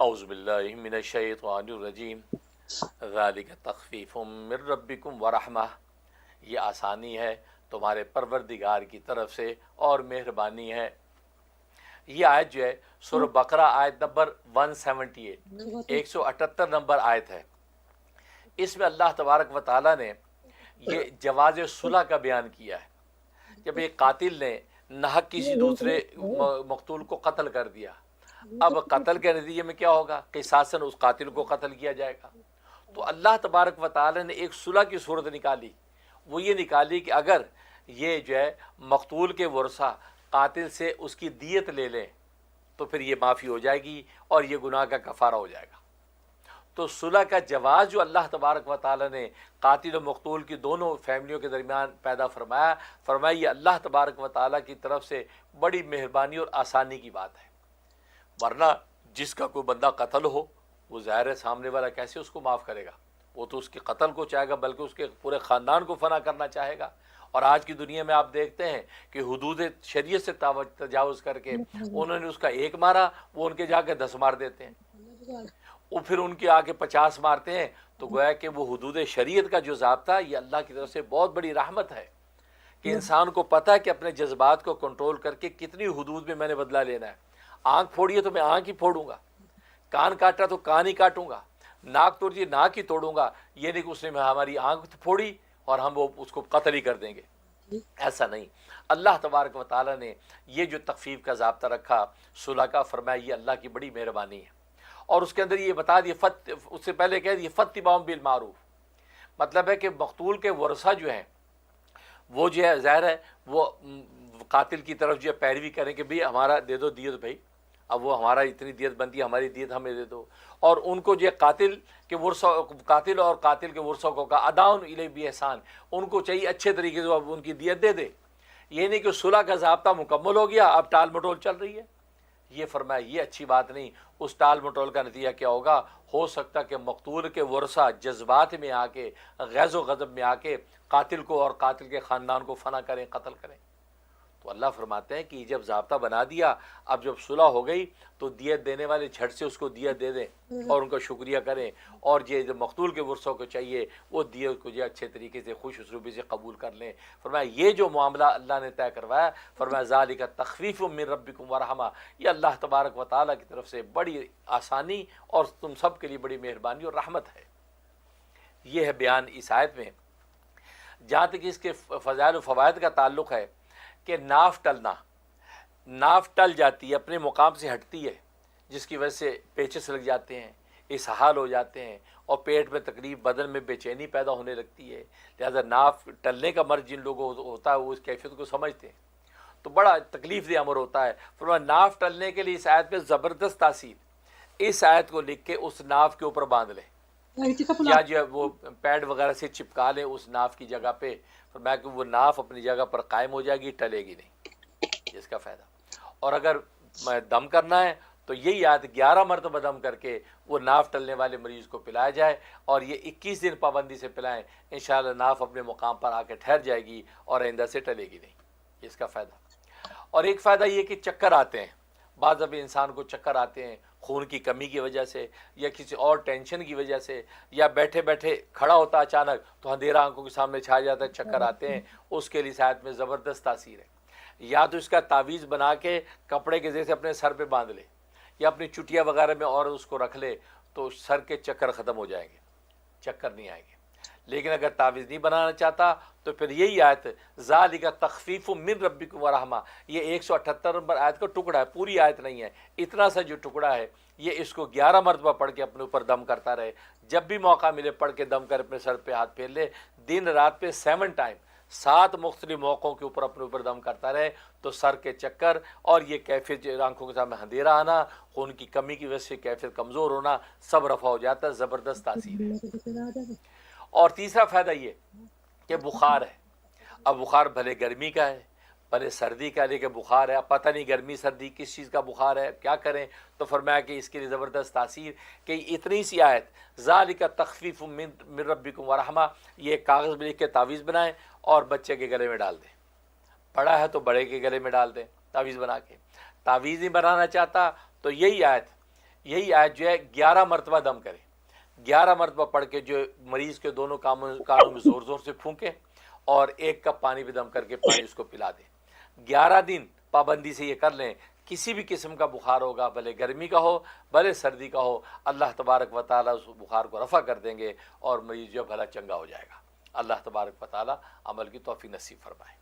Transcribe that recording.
اعوذ باللہ من الشیطان الرجیم ذالک تخفیف من ربکم ورحمہ، یہ آسانی ہے تمہارے پروردگار کی طرف سے اور مہربانی ہے۔ یہ آیت جو ہے سورہ بقرہ آیت نمبر 178 178 نمبر آیت ہے۔ اس میں اللہ تبارک و تعالیٰ نے یہ جواز صلح کا بیان کیا ہے۔ جب ایک قاتل نے ناحق کسی دوسرے مقتول کو قتل کر دیا، اب قتل کے نتیجے میں کیا ہوگا؟ قصاصاً اس قاتل کو قتل کیا جائے گا۔ تو اللہ تبارک و تعالی نے ایک صلح کی صورت نکالی، وہ یہ نکالی کہ اگر یہ جو ہے مقتول کے ورثہ قاتل سے اس کی دیت لے لیں تو پھر یہ معافی ہو جائے گی اور یہ گناہ کا کفارہ ہو جائے گا۔ تو صلح کا جواز جو اللہ تبارک و تعالی نے قاتل و مقتول کی دونوں فیملیوں کے درمیان پیدا فرمایا یہ اللہ تبارک و تعالی کی طرف سے بڑی مہربانی اور آسانی کی بات ہے۔ ورنہ جس کا کوئی بندہ قتل ہو، وہ ظاہر ہے سامنے والا کیسے اس کو معاف کرے گا؟ وہ تو اس کے قتل کو چاہے گا، بلکہ اس کے پورے خاندان کو فنا کرنا چاہے گا۔ اور آج کی دنیا میں آپ دیکھتے ہیں کہ حدود شریعت سے تجاوز کر کے انہوں نے اس کا ایک مارا، وہ ان کے جا کے 10 مار دیتے ہیں، وہ پھر ان کے آگے 50 مارتے ہیں۔ تو گویا کہ وہ حدود شریعت کا جو ضابطہ، یہ اللہ کی طرف سے بہت بڑی رحمت ہے کہ انسان کو پتہ ہے کہ اپنے جذبات کو کنٹرول کر کے کتنی حدود میں میں نے بدلہ لینا ہے۔ آنکھ پھوڑی ہے تو میں آنکھ ہی پھوڑوں گا، کان کاٹا تو کان ہی کاٹوں گا، ناک توڑی ناک ہی توڑوں گا، یہ نہیں کہ اس نے ہماری آنکھ پھوڑی اور ہم وہ اس کو قتل ہی کر دیں گے۔ ایسا نہیں، اللہ تبارک و تعالیٰ نے یہ جو تخفیف کا ضابطہ رکھا صلح کا، فرمایا یہ اللہ کی بڑی مہربانی ہے۔ اور اس کے اندر یہ بتا دیا، اس سے پہلے کہہ دیا فاتبعوا بالمعروف، مطلب ہے کہ مقتول کے ورثہ جو ہیں وہ جو ہے ظاہر ہے وہ قاتل کی طرف جو ہے پیروی کریں کہ بھئی ہمارا دے دو دیت، بھائی اب وہ ہمارا اتنی دیت بنتی ہے، ہماری دیت ہمیں دے دو۔ اور ان کو جو ہے قاتل اور قاتل کے ورثوں کو کہا اداؤن الیہ باحسان، ان کو چاہیے اچھے طریقے سے اب ان کی دیت دے دے۔ یہ نہیں کہ صلح کا ضابطہ مکمل ہو گیا اب ٹال مٹول چل رہی ہے، یہ فرمایا یہ اچھی بات نہیں۔ اس ٹال مٹول کا نتیجہ کیا ہوگا؟ ہو سکتا کہ مقتول کے ورثہ جذبات میں آ کے، غیظ و غضب میں آ کے قاتل کو اور قاتل کے خاندان کو فنا کریں، قتل کریں۔ تو اللہ فرماتے ہیں کہ جب ضابطہ بنا دیا، اب جب صلح ہو گئی تو دیت دینے والے جھٹ سے اس کو دیت دے دیں اور ان کا شکریہ کریں، اور یہ جو مقتول کے ورثوں کو چاہیے وہ دیت کو جو اچھے طریقے سے خوش اسلوبی سے قبول کر لیں۔ فرمایا یہ جو معاملہ اللہ نے طے کروایا، فرمایا ذالک تخفیف من ربکم ورحمہ، یہ اللہ تبارک و تعالیٰ کی طرف سے بڑی آسانی اور تم سب کے لیے بڑی مہربانی اور رحمت ہے۔ یہ ہے بیان اس آیت میں۔ جہاں تک اس کے فضائل و فوائد کا تعلق ہے کہ ناف ٹل جاتی ہے، اپنے مقام سے ہٹتی ہے، جس کی وجہ سے پیچس لگ جاتے ہیں، اسہال ہو جاتے ہیں، اور پیٹ میں تکلیف، بدن میں بے چینی پیدا ہونے لگتی ہے۔ لہذا ناف ٹلنے کا مرض جن لوگوں کو ہوتا ہے وہ اس کیفیت کو سمجھتے ہیں، تو بڑا تکلیف دہ امر ہوتا ہے۔ فرمایا ناف ٹلنے کے لیے اس آیت میں زبردست تاثیر، اس آیت کو لکھ کے اس ناف کے اوپر باندھ لیں، یا جو ہے وہ پیڈ وغیرہ سے چپکا لیں اس ناف کی جگہ پہ، فرمایا کہ وہ ناف اپنی جگہ پر قائم ہو جائے گی، ٹلے گی نہیں، اس کا فائدہ۔ اور اگر دم کرنا ہے تو یہی آیت 11 مرتبہ دم کر کے وہ ناف ٹلنے والے مریض کو پلایا جائے، اور یہ 21 دن پابندی سے پلائیں، انشاءاللہ ناف اپنے مقام پر آ کے ٹھہر جائے گی اور آئندہ سے ٹلے گی نہیں، اس کا فائدہ۔ اور ایک فائدہ یہ کہ چکر آتے ہیں، بعض ابھی انسان کو چکر آتے ہیں خون کی کمی کی وجہ سے، یا کسی اور ٹینشن کی وجہ سے، یا بیٹھے بیٹھے کھڑا ہوتا اچانک تو اندھیرا آنکھوں کے سامنے چھا جاتا ہے، چکر آتے ہیں، اس کے لیے اس آیت میں زبردست تاثیر ہے۔ یا تو اس کا تعویذ بنا کے کپڑے کے جیسے اپنے سر پہ باندھ لے، یا اپنی چٹیا وغیرہ میں اور اس کو رکھ لے، تو سر کے چکر ختم ہو جائیں گے، چکر نہیں آئیں گے۔ لیکن اگر تعویذ نہیں بنانا چاہتا تو پھر یہی آیت ذالک تخفیف من ربکم ورحمہ، یہ 178 نمبر آیت کا ٹکڑا ہے، پوری آیت نہیں ہے، اتنا سا جو ٹکڑا ہے، یہ اس کو 11 مرتبہ پڑھ کے اپنے اوپر دم کرتا رہے، جب بھی موقع ملے پڑھ کے دم کر اپنے سر پہ ہاتھ پھیر لے، دن رات پہ 7 ٹائم، 7 مختلف موقعوں کے اوپر اپنے اوپر دم کرتا رہے، تو سر کے چکر اور یہ کیفیت آنکھوں کے سامنے اندھیرا آنا، خون کی کمی کی وجہ سے کیفیت کمزور ہونا، سب رفع ہو جاتا ہے، زبردست تاثیر ہے۔ اور تیسرا فائدہ یہ کہ بخار ہے، اب بخار بھلے گرمی کا ہے بھلے سردی کا، لیکن بخار ہے، اب پتہ نہیں گرمی سردی کس چیز کا بخار ہے، کیا کریں؟ تو فرمایا کہ اس کے لیے زبردست تاثیر کہ اتنی سی آیت ذالک تخفیف من ربکم ورحمہ، یہ ایک کاغذ میں لکھ کے تعویذ بنائیں اور بچے کے گلے میں ڈال دیں، بڑا ہے تو بڑے کے گلے میں ڈال دیں تعویذ بنا کے۔ تعویذ نہیں بنانا چاہتا تو یہی آیت یہی آیت جو ہے 11 مرتبہ دم کرے، 11 مرتبہ پڑھ کے جو مریض کے دونوں کانوں میں زور زور سے پھونکے اور 1 کپ پانی پہ دم کر کے پانی اس کو پلا دیں۔ 11 دن پابندی سے یہ کر لیں، کسی بھی قسم کا بخار ہوگا، بھلے گرمی کا ہو بھلے سردی کا ہو، اللہ تبارک و تعالیٰ اس بخار کو رفع کر دیں گے اور مریض جو بھلا چنگا ہو جائے گا۔ اللہ تبارک و تعالیٰ عمل کی توفیق نصیب فرمائے۔